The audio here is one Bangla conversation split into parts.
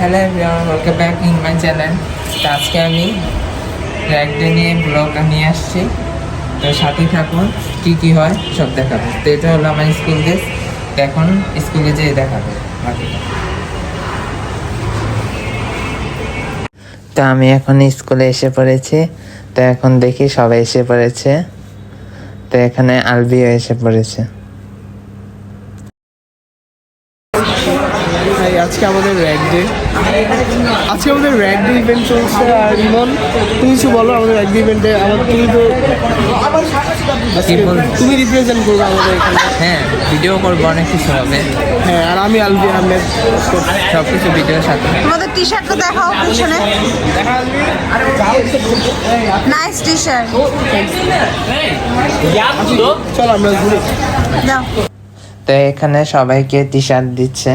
Hello everyone, welcome back in my channel. তো আজকে আমি র্যাক ডে নিয়ে ব্লগ নিয়ে আসছি। তো সাথে থাকুন, কী হয় সব দেখাবো। তো এটা হলো আমার স্কুল ড্রেস। তো এখন স্কুলে যেয়ে দেখাবো বাকিটা। তো আমি এখন স্কুলে এসে পড়েছি। তো এখন দেখি সবাই এসে পড়েছে। তো এখানে আলবিও এসে পড়েছে। আজকে আমাদের র্যাক ডে ইভেন্ট চলছে। আর ইমন, তুমি কিছু বলো আমাদের র্যাক ডে ইভেন্টে। তুমি রিপ্রেজেন্ট করবে আমাদের এখানে। হ্যাঁ, ভিডিও করবো, অনেক কিছু হবে। হ্যাঁ, আর আমি আলবি আহমেদ সব কিছু ভিডিওর সাথে। তোমাদের টি শার্টটা দেখাও পিছনে। Nice T shirt. চলো আমরা ঘুরি। দাও। তো এখানে সবাইকে টি শার্ট দিচ্ছে।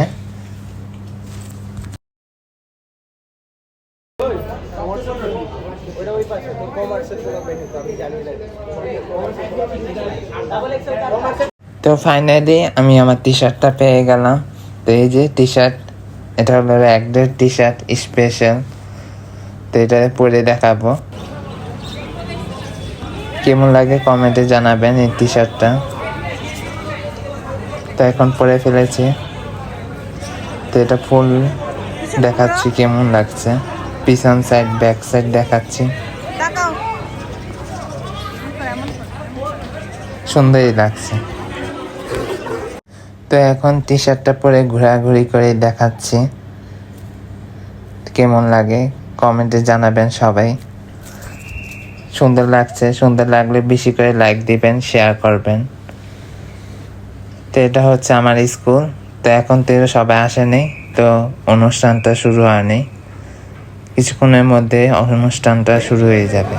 তো ফাইনালি আমি আমার টি শার্টটা পেয়ে গেলাম। তো এই যে টি শার্ট, এটা হলো র্যাক ডের টি শার্ট স্পেশাল। তো এটা পরে দেখাবো, কেমন লাগে কমেন্টে জানাবেন এই টি শার্টটা। তো এখন পরে ফেলেছি। তো এটা ফুল দেখাচ্ছি কেমন লাগছে, পিছন সাইড ব্যাক সাইড দেখাচ্ছি। দেখাও। সুন্দরই লাগছে। তো এখন টি শার্টটা পরে ঘোরাঘুরি করে দেখাচ্ছি কেমন লাগে, কমেন্টে জানাবেন সবাই। সুন্দর লাগছে, সুন্দর লাগলে বেশি করে লাইক দিবেন, শেয়ার করবেন। তো এটা হচ্ছে আমার স্কুল। তো এখন তো সবাই আসেনি, তো অনুষ্ঠানটা শুরু হয়নি। কিছুক্ষণের মধ্যে অনুষ্ঠানটা শুরু হয়ে যাবে।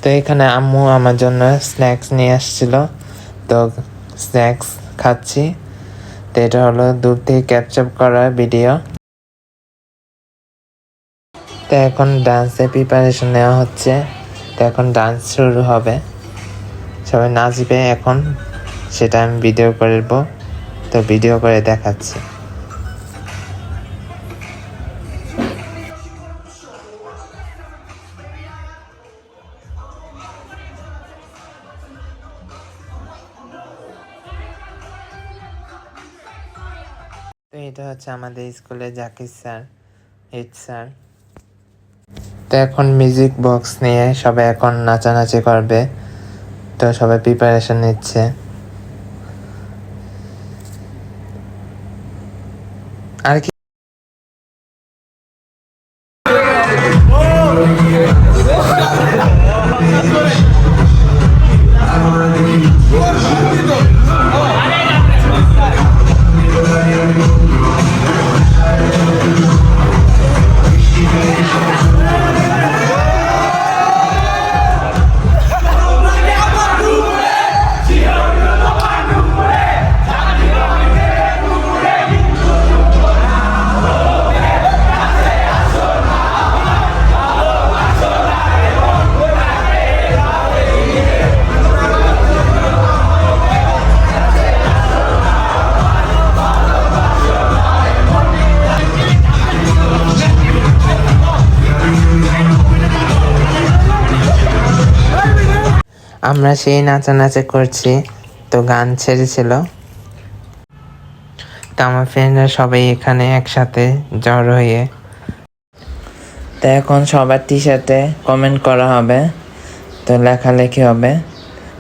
তো এখানে আম্মু আমার জন্য স্ন্যাক্স নিয়ে আসছিল। তো স্ন্যাক্স খাচ্ছি। তো এটা হলো দূর থেকে ক্যাপচার করা ভিডিও। তো এখন ডান্সের প্রিপারেশন নেওয়া হচ্ছে। তো এখন ডান্স শুরু হবে, সবাই নাচবে এখন, সেটা আমি ভিডিও করব। তো ভিডিও করে দেখাচ্ছি। তো এটা হচ্ছে আমাদের স্কুলে জাকির স্যার, হেড স্যার। তো এখন মিউজিক বক্স নিয়ে সবাই এখন নাচানাচি করবে। তো সবাই প্রিপারেশন নিচ্ছে। আর কি আমরা সেই নাচানাচি করছি। তো গান ছেড়েছিল। তো আমার ফ্রেন্ডরা সবাই এখানে একসাথে জড়ো হয়ে। তো এখন সবার টি শার্টে কমেন্ট করা হবে, তো লেখালেখি হবে।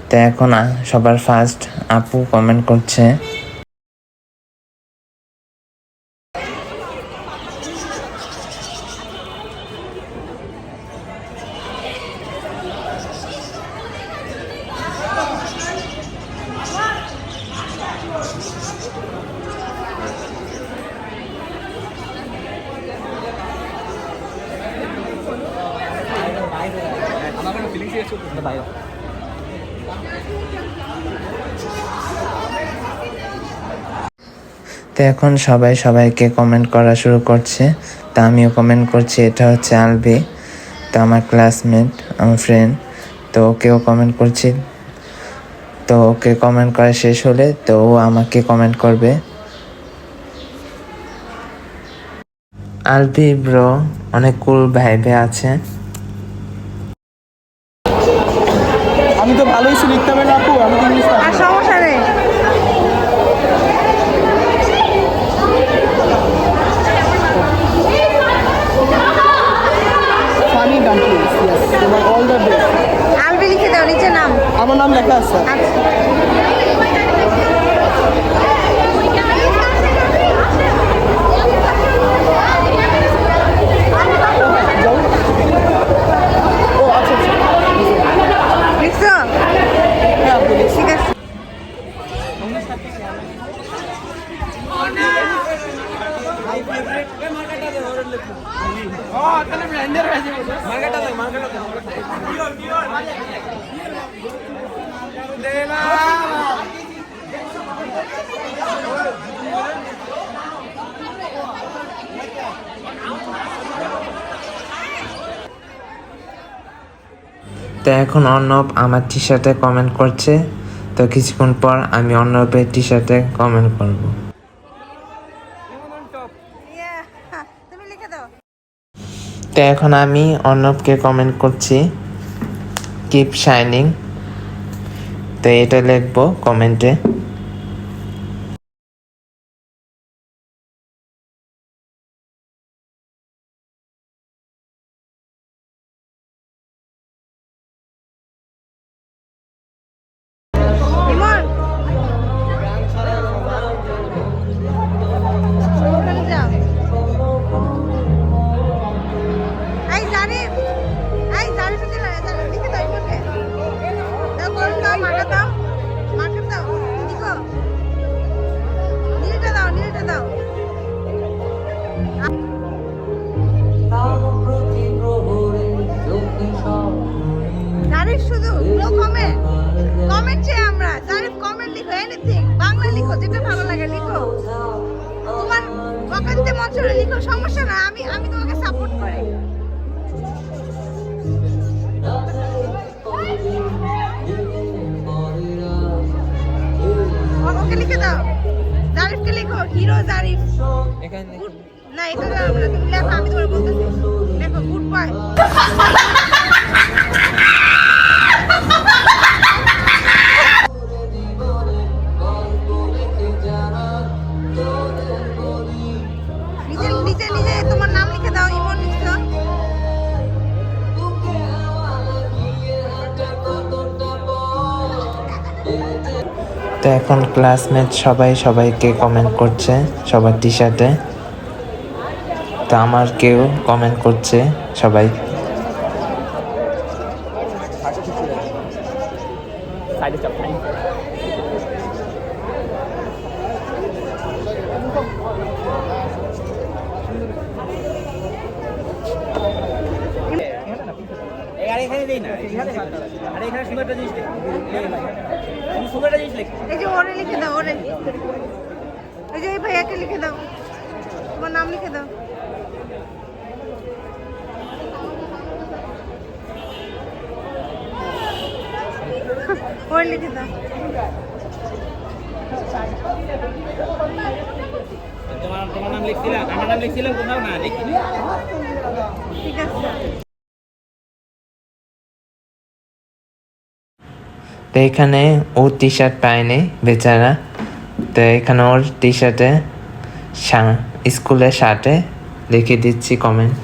তো এখন সবার ফার্স্ট আপু কমেন্ট করছে। তো এখন সবাই সবাইকে কমেন্ট করা শুরু করছে, তা আমিও কমেন্ট করছি। এটা হচ্ছে আলবি, তো আমার ক্লাসমেট, আমার ফ্রেন্ড, তো ওকেও কমেন্ট করছি। তো ওকে কমেন্ট করা শেষ হলে তো ও আমাকে কমেন্ট করবে। আলবি ব্রো অনেক কুল ভাইবে আছে। আমি তো ভালোই লিখতে পারি না আপু, আমি তো ইংলিশ আর সমস্যা নেই। ফানি ডাম্পলিংস, ইয়েস, তোমার অল দ্য বেস্ট। আলবি লিখে দাও, নিচে নাম। আমার নাম লেখা আছে। আচ্ছা। ও আচ্ছা আচ্ছা, লিখছো? হ্যাঁ আপু লিখছি। ঠিক আছে। তো এখন অর্ণব আমার টি শার্টে কমেন্ট করছে, তো কিছুক্ষণ পর আমি অর্ণবের টি শার্টে কমেন্ট করব। Yeah, তুমি লিখে দাও। তো এখন আমি অর্ণবকে কমেন্ট করছি, কিপ শাইনিং। তো এটা লিখবো কমেন্টে। ইমন, ওখানে যাও। এই জারিফ, লিখে দাও ইমনকে। দাও, কলম দাও, মার্কার দাও, লিখো। নীলটা দাও। জারিফ শুধু নো কমেন্ট। কমেন্ট চাই আমরা। জারিফ কমেন্ট লিখো, এনিথিং বাংলা লিখো, যেটা ভালো লাগে লিখো। তোমার বকান্তে মন চলে লিখো, সমস্যা না, আমি তোমাকে সাপোর্ট করি। ওকে লিখে দাও, জারিফকে লিখো, হিরো জারিফ। না এটা দাও না, তুমি লেখো, আমি তোমার বলতেছি। লেখো গুড বয়। নিচে তোমার নাম লিখে দাও, ইমন লিখছো। তো এখন ক্লাসমেট সবাই সবাইকে কমেন্ট করছে সবার টি শার্টে। তো আমার কেউ কমেন্ট করছে সবাই। এই যে ওরে লিখে দাও, ওরে। এই যে এই ভাইয়াকে লিখে দাও, তোমার নাম লিখে দাও। ওরে লিখে দাও। তোমার নাম লিখছিলাম, আমার নাম লিখছিলাম, কোথাও না লিখিনি। ঠিক আছে। তো এখানে ও টি শার্ট পায়নি বেচারা, তো এখানে ওর টি শার্টে স্কুলের শার্টে লিখে দিচ্ছি কমেন্ট।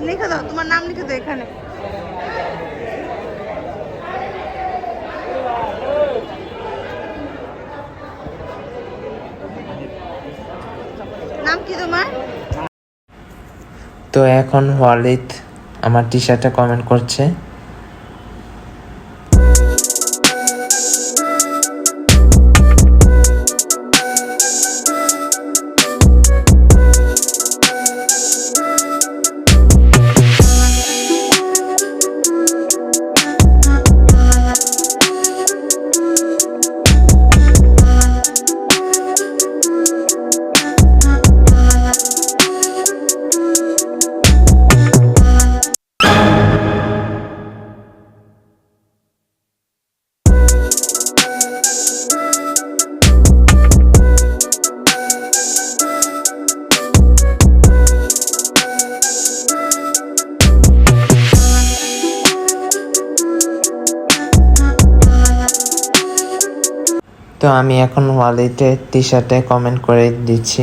লিখে দাও, তোমার নাম লিখে দাও এখানে। নাম কি তোমার? তো এখন ওয়ালিদ আমার টি শার্টে কমেন্ট করছে। তো আমি এখন ওয়ালেটে টি শার্টে কমেন্ট করে দিচ্ছি।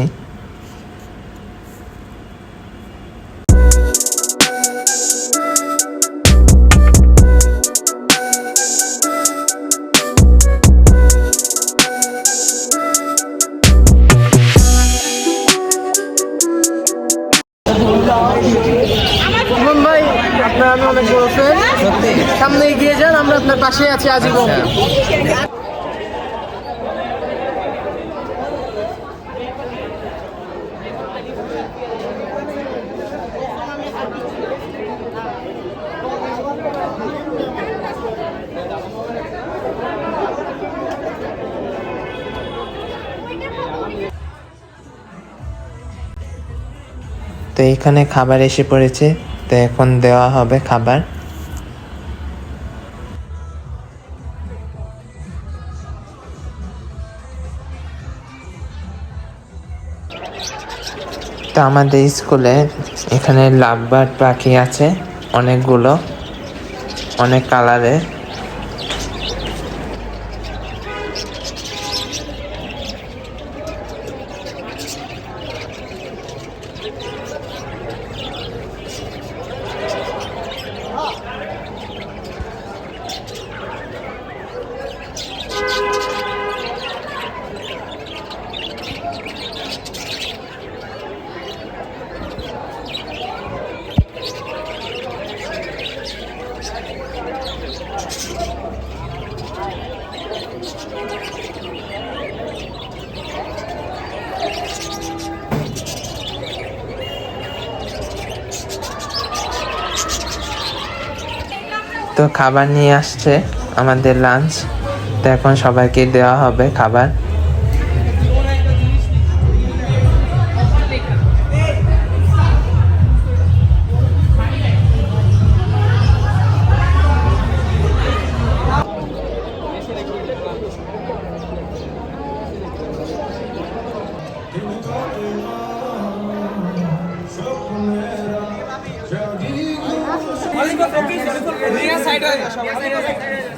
ইমন ভাই, আপনার আমি অনেক বড় ফ্রেন্ড। সামনে এগিয়ে যান, আমরা আপনার পাশে আছি আজীবন। তো এখানে খাবার এসে পড়েছে, তো এখন দেওয়া হবে খাবার। তো আমাদের স্কুলে এখানে লাভবার্ড পাখি আছে অনেকগুলো, অনেক কালারের। তো খাবার নিয়ে আসছে আমাদের লাঞ্চ, তো এখন সবাইকে দেওয়া হবে খাবার।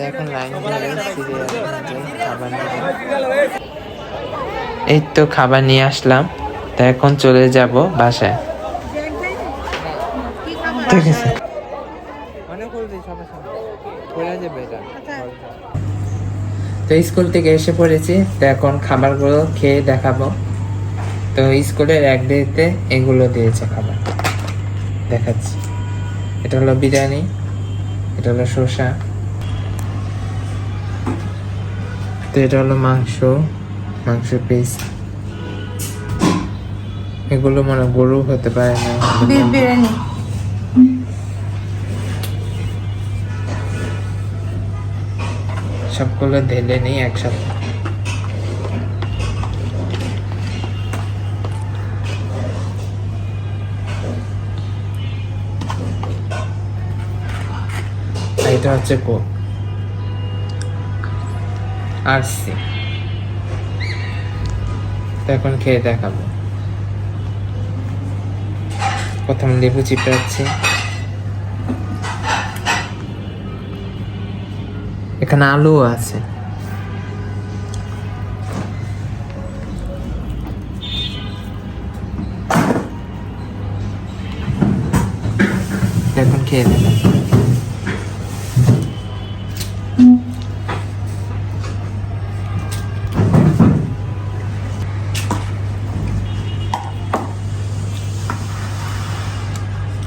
এখন লাইন এই তো খাবার নিয়ে আসলাম, তো এখন চলে যাব বাসায়। ঠিক আছে, তো স্কুল থেকে এসে পড়েছি, তো এখন খাবারগুলো খেয়ে দেখাবো। তো স্কুলের এক ডেতে এগুলো দিয়েছে খাবার, দেখাচ্ছি। এটা হলো বিরিয়ানি, এটা হলো শসা, তো এটা হলো মাংস পিস। এগুলো মানে গরু হতে পারে না, বিরিয়ানি। সবগুলো ঢেলে নেই একসাথে। এটা হচ্ছে কোক আর সি। তো এখন খেয়ে দেখাবো। প্রথম লেবু চিপড়াচ্ছি, এখানে আলু আছে। এখন খেয়ে দেখাবো।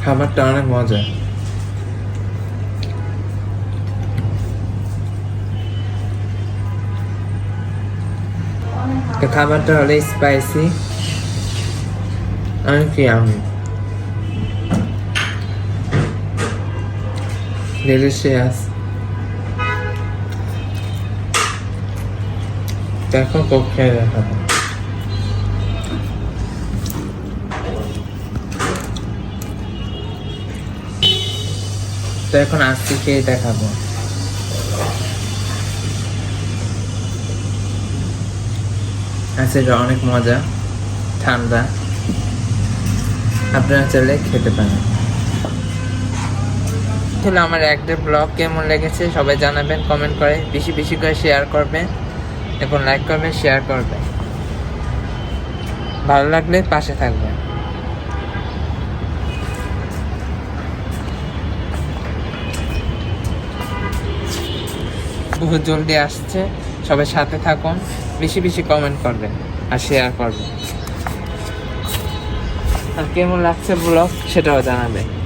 খাবারটা অনেক মজা। তো খাবারটা হলো স্পাইসি, অনেক ইয়ামি, ডিলিশিয়াস। দেখো কোক খেয়ে দেখাবো। তো এখন আজকে খেয়ে দেখাবো। আচ্ছা, এটা অনেক মজা, ঠান্ডা, আপনারা চাইলে খেতে পারেন। আমার একটা ব্লগ কেমন লেগেছে সবাই জানাবেন কমেন্ট করে, বেশি বেশি করে শেয়ার করবেন। এবং লাইক করবেন, শেয়ার করবেন। ভালো লাগলে পাশে থাকবেন। বহুত জলদি আসছে, সবাই সাথে থাকুন, বেশি বেশি কমেন্ট করবেন আর শেয়ার করবেন। আর কেমন লাগছে ব্লগ সেটাও জানাবেন।